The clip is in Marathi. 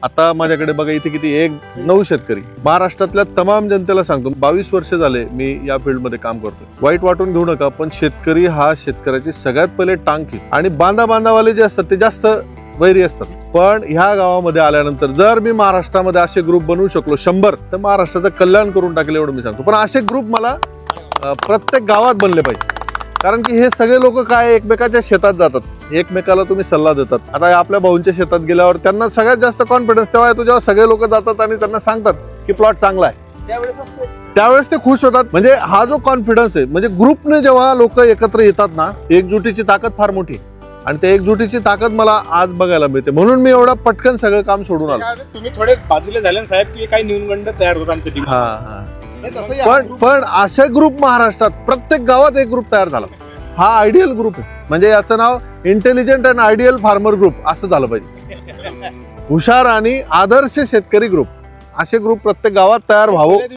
आता माझ्याकडे बघा इथे किती 9 शेतकरी, महाराष्ट्रातल्या तमाम जनतेला सांगतो 22 वर्ष झाले मी या फील्ड मध्ये काम करतोय. वाईट वाटून घेऊ नका, पण शेतकरी हा शेतकऱ्याची सगळ्यात पहिले टांग खिच आणि बांधावाले जे असतात ते जास्त वैरी असतात. पण ह्या गावामध्ये आल्यानंतर जर मी महाराष्ट्रामध्ये असे ग्रुप बनवू शकलो 100 तर महाराष्ट्राचं कल्याण करून टाकेल एवढं मी सांगतो. पण असे ग्रुप मला प्रत्येक गावात बनले पाहिजे, कारण की हे सगळे लोक काय एकमेकाच्या शेतात जातात, एकमेकाला तुम्ही सल्ला देतात. आता आपल्या भाऊंच्या शेतात गेल्यावर त्यांना सगळ्यात जास्त कॉन्फिडन्स तेव्हा येतो जेव्हा सगळे लोक जातात आणि त्यांना सांगतात की प्लॉट चांगला आहे, त्यावेळेस ते खुश होतात. म्हणजे हा जो कॉन्फिडन्स आहे, म्हणजे ग्रुपने जेव्हा लोक एकत्र येतात ना, एकजुटीची ताकद फार मोठी आहे आणि त्या एकजुटीची ताकद मला आज बघायला मिळते. म्हणून मी एवढा पटकन सगळं काम सोडून आलो. तुम्ही थोडे बाजूला झाले साहेब की काही न्यूनगंड तयार होत आमच्या टीम. पण असे ग्रुप महाराष्ट्रात प्रत्येक गावात एक ग्रुप तयार झाला. हा आयडियल ग्रुप आहे, म्हणजे याचं नाव intelligent and ideal farmer group असं झालं पाहिजे. हुशार आणि आदर्श शेतकरी ग्रुप, असे ग्रुप प्रत्येक गावात तयार व्हावं.